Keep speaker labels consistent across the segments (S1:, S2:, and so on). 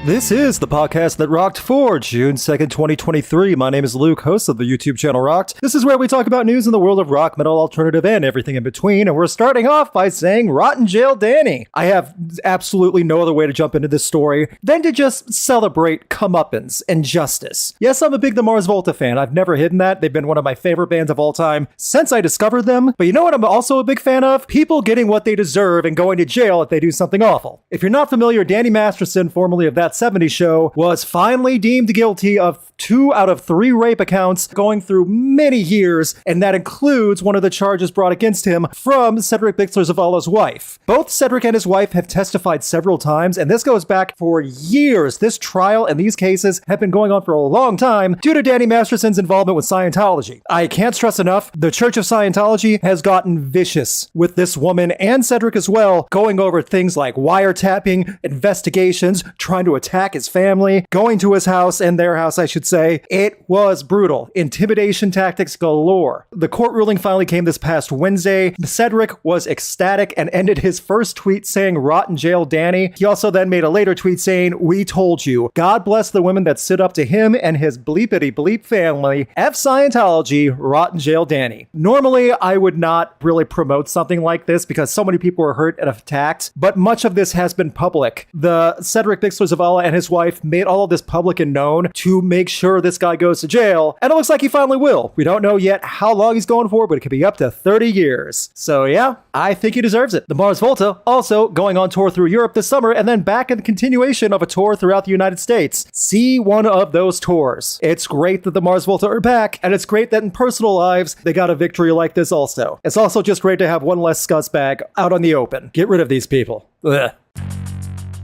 S1: This is the podcast that rocked for June 2nd, 2023. My name is Luke, host of the YouTube channel Rocked. This is where we talk about news in the world of rock, metal, alternative, and everything in between. And we're starting off by saying Rotten Jail Danny. I have absolutely no other way to jump into this story than to just celebrate comeuppance and justice. Yes, I'm a big The Mars Volta fan. I've never hidden that. They've been one of my favorite bands of all time since I discovered them. But you know what I'm also a big fan of? People getting what they deserve and going to jail if they do something awful. If you're not familiar, Danny Masterson, formerly of That 70s Show, was finally deemed guilty of 2 out of 3 rape accounts going through many years, and that includes one of the charges brought against him from Cedric Bixler-Zavala's wife. Both Cedric and his wife have testified several times, and this goes back for years. This trial and these cases have been going on for a long time due to Danny Masterson's involvement with Scientology. I can't stress enough, the Church of Scientology has gotten vicious with this woman and Cedric as well, going over things like wiretapping, investigations, trying to attack his family, going to his house, and their house, I should say. It was brutal. Intimidation tactics galore. The court ruling finally came this past Wednesday. Cedric was ecstatic and ended his first tweet saying, "Rotten Jail Danny." He also then made a later tweet saying, "We told you. God bless the women that stood up to him and his bleepity bleep family. F Scientology, Rotten Jail Danny." Normally, I would not really promote something like this because so many people were hurt and attacked, but much of this has been public. The Cedric Bixler-Zavala and his wife made all of this public and known to make sure this guy goes to jail, and it looks like he finally will. We don't know yet how long he's going for, but it could be up to 30 years. So yeah, I think he deserves it. The Mars Volta also going on tour through Europe this summer, and then back in the continuation of a tour throughout the United States. See one of those tours. It's great that the Mars Volta are back, and it's great that in personal lives, they got a victory like this also. It's also just great to have one less scuzzbag out on the open. Get rid of these people. Ugh.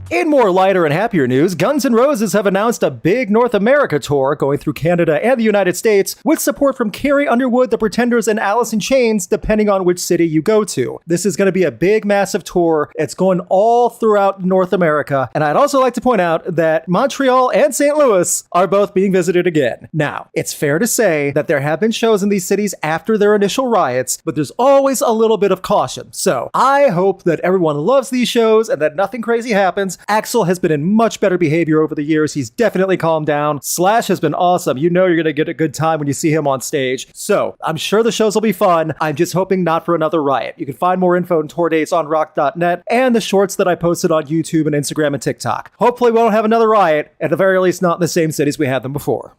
S1: In more lighter and happier news, Guns N' Roses have announced a big North America tour going through Canada and the United States with support from Carrie Underwood, The Pretenders, and Alice in Chains, depending on which city you go to. This is going to be a big, massive tour. It's going all throughout North America. And I'd also like to point out that Montreal and St. Louis are both being visited again. Now, it's fair to say that there have been shows in these cities after their initial riots, but there's always a little bit of caution. So I hope that everyone loves these shows and that nothing crazy happens. Axl has been in much better behavior over the years. He's definitely calmed down. Slash has been awesome. You know you're going to get a good time when you see him on stage. So I'm sure the shows will be fun. I'm just hoping not for another riot. You can find more info and tour dates on rock.net and the shorts that I posted on YouTube and Instagram and TikTok. Hopefully we won't have another riot, at the very least not in the same cities we had them before.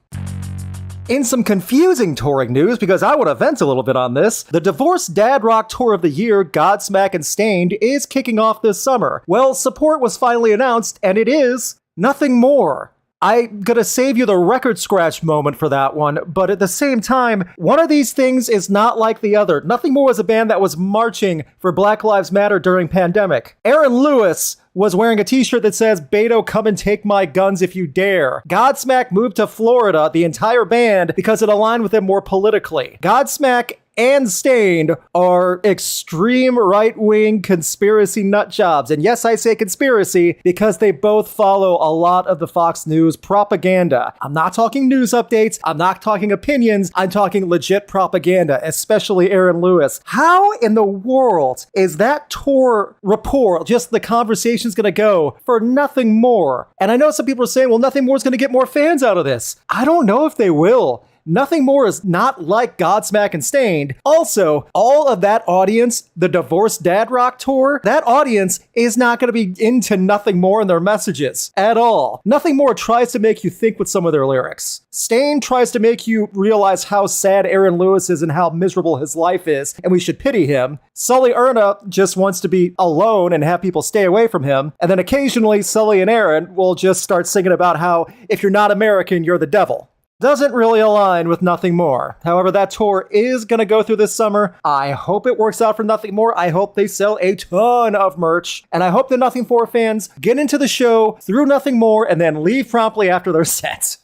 S1: In some confusing touring news, because I want to vent a little bit on this, the Divorced Dad Rock Tour of the Year, Godsmack and Stained, is kicking off this summer. Well, support was finally announced, and it is Nothing More. I'm gonna save you the record scratch moment for that one, but at the same time, one of these things is not like the other. Nothing More was a band that was marching for Black Lives Matter during pandemic. Aaron Lewis was wearing a t-shirt that says, "Beto, come and take my guns if you dare." Godsmack moved to Florida, the entire band, because it aligned with them more politically. Godsmack and Stained are extreme right-wing conspiracy nut jobs. And yes, I say conspiracy because they both follow a lot of the Fox News propaganda. I'm not talking news updates. I'm not talking opinions. I'm talking legit propaganda, especially Aaron Lewis. How in the world is that tour rapport, just the conversation's gonna go for Nothing More? And I know some people are saying, well, Nothing More is gonna get more fans out of this. I don't know if they will. Nothing More is not like Godsmack and Stained. Also, all of that audience, the Divorced Dad Rock Tour, that audience is not going to be into Nothing More in their messages at all. Nothing More tries to make you think with some of their lyrics. Stained tries to make you realize how sad Aaron Lewis is and how miserable his life is, and we should pity him. Sully Erna just wants to be alone and have people stay away from him. And then occasionally, Sully and Aaron will just start singing about how if you're not American, you're the devil. Doesn't really align with Nothing More. However, that tour is going to go through this summer. I hope it works out for Nothing More. I hope they sell a ton of merch. And I hope the Nothing More fans get into the show through Nothing More and then leave promptly after their sets.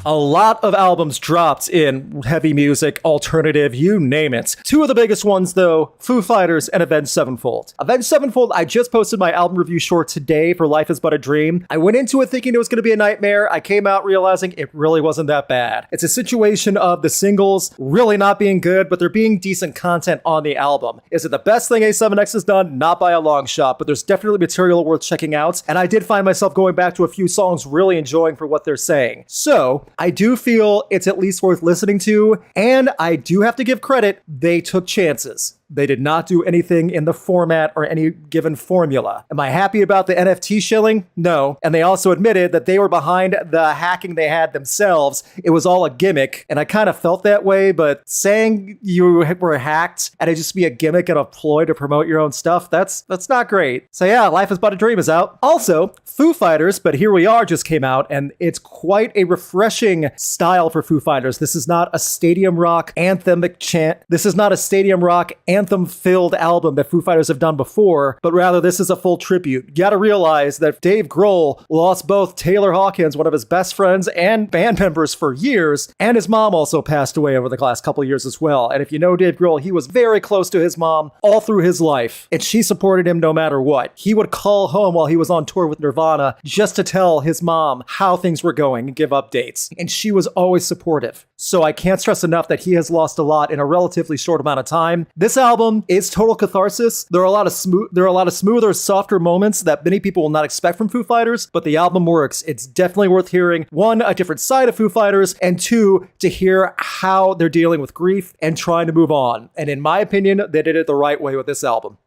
S1: A lot of albums dropped in heavy music, alternative, you name it. Two of the biggest ones, though, Foo Fighters and Avenged Sevenfold. Avenged Sevenfold, I just posted my album review short today for Life is But a Dream. I went into it thinking it was going to be a nightmare. I came out realizing it really wasn't that bad. It's a situation of the singles really not being good, but there being decent content on the album. Is it the best thing A7X has done? Not by a long shot, but there's definitely material worth checking out, and I did find myself going back to a few songs really enjoying for what they're saying. So, I do feel it's at least worth listening to, and I do have to give credit, they took chances. They did not do anything in the format or any given formula. Am I happy about the NFT shilling? No. And they also admitted that they were behind the hacking they had themselves. It was all a gimmick, and I kind of felt that way, but saying you were hacked and it just be a gimmick and a ploy to promote your own stuff, that's not great. So yeah, Life is But a Dream is out. Also, Foo Fighters, But Here We Are just came out, and it's quite a refreshing style for Foo Fighters. This is not a stadium rock anthemic chant. This is not a stadium rock anthem-filled album that Foo Fighters have done before, but rather this is a full tribute. You gotta realize that Dave Grohl lost both Taylor Hawkins, one of his best friends and band members for years, and his mom also passed away over the last couple of years as well. And if you know Dave Grohl, he was very close to his mom all through his life, and she supported him no matter what. He would call home while he was on tour with Nirvana just to tell his mom how things were going and give updates, and she was always supportive. So I can't stress enough that he has lost a lot in a relatively short amount of time. This album is total catharsis. There are a lot of smoother, softer moments that many people will not expect from Foo Fighters, but the album works. It's definitely worth hearing. One, a different side of Foo Fighters, and two, to hear how they're dealing with grief and trying to move on. And in my opinion, they did it the right way with this album.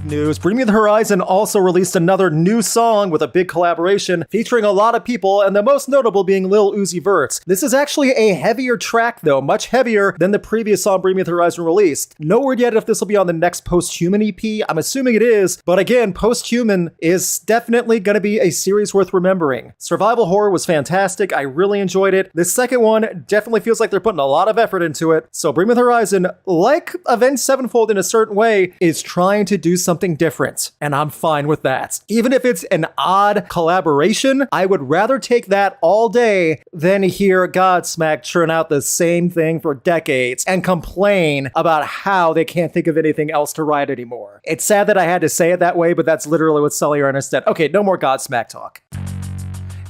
S1: News. Bring Me the Horizon also released another new song with a big collaboration featuring a lot of people, and the most notable being Lil Uzi Vert. This is actually a heavier track though, much heavier than the previous song Bring Me the Horizon released. No word yet if this will be on the next Posthuman EP. I'm assuming it is, but again, Posthuman is definitely going to be a series worth remembering. Survival Horror was fantastic. I really enjoyed it. This second one definitely feels like they're putting a lot of effort into it. So Bring Me the Horizon, like Avenged Sevenfold in a certain way, is trying to do something different, and I'm fine with that. Even if it's an odd collaboration, I would rather take that all day than hear Godsmack churn out the same thing for decades and complain about how they can't think of anything else to write anymore. It's sad that I had to say it that way, but that's literally what Sully Erna said. Okay, no more Godsmack talk.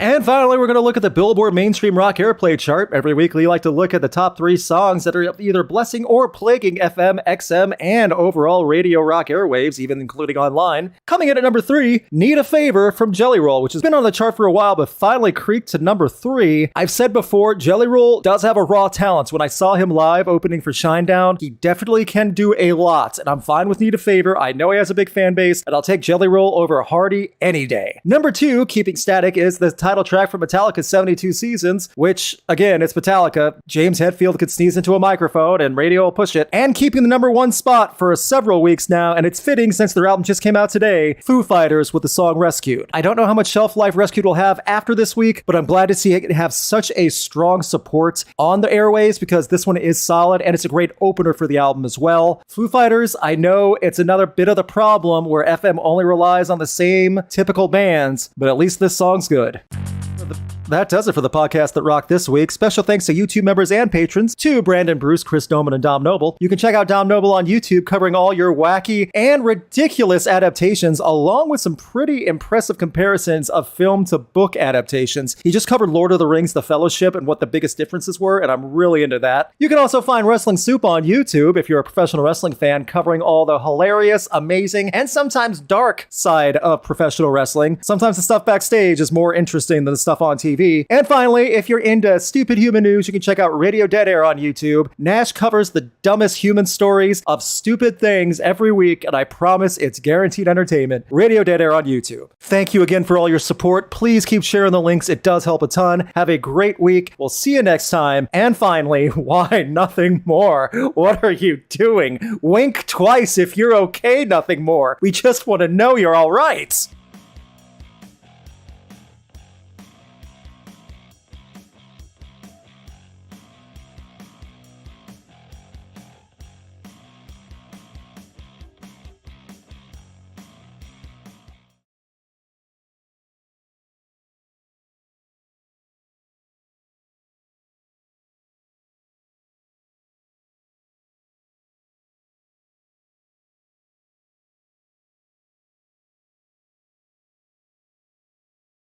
S1: And finally, we're going to look at the Billboard Mainstream Rock Airplay chart. Every week, we like to look at the top 3 songs that are either blessing or plaguing FM, XM, and overall radio rock airwaves, even including online. Coming in at number 3, Need a Favor from Jelly Roll, which has been on the chart for a while, but finally creaked to number 3. I've said before, Jelly Roll does have a raw talent. When I saw him live opening for Shinedown, he definitely can do a lot, and I'm fine with Need a Favor. I know he has a big fan base, and I'll take Jelly Roll over Hardy any day. Number 2, keeping static, is the title track from Metallica's 72 Seasons, which, again, it's Metallica. James Hetfield could sneeze into a microphone and radio will push it, and keeping the number 1 spot for several weeks now, and it's fitting since their album just came out today, Foo Fighters with the song Rescued. I don't know how much shelf life Rescued will have after this week, but I'm glad to see it have such a strong support on the airways because this one is solid, and it's a great opener for the album as well. Foo Fighters, I know it's another bit of the problem where FM only relies on the same typical bands, but at least this song's good. That does it for the podcast that rocked this week. Special thanks to YouTube members and patrons, to Brandon Bruce, Chris Doman, and Dom Noble. You can check out Dom Noble on YouTube, covering all your wacky and ridiculous adaptations, along with some pretty impressive comparisons of film to book adaptations. He just covered Lord of the Rings, The Fellowship, and what the biggest differences were, and I'm really into that. You can also find Wrestling Soup on YouTube if you're a professional wrestling fan, covering all the hilarious, amazing, and sometimes dark side of professional wrestling. Sometimes the stuff backstage is more interesting than the stuff on TV. And finally, if you're into stupid human news, you can check out Radio Dead Air on YouTube. Nash covers the dumbest human stories of stupid things every week, and I promise it's guaranteed entertainment. Radio Dead Air on YouTube. Thank you again for all your support. Please keep sharing the links. It does help a ton. Have a great week. We'll see you next time. And finally, why nothing more? What are you doing? Wink twice if you're okay, nothing more. We just want to know you're all right.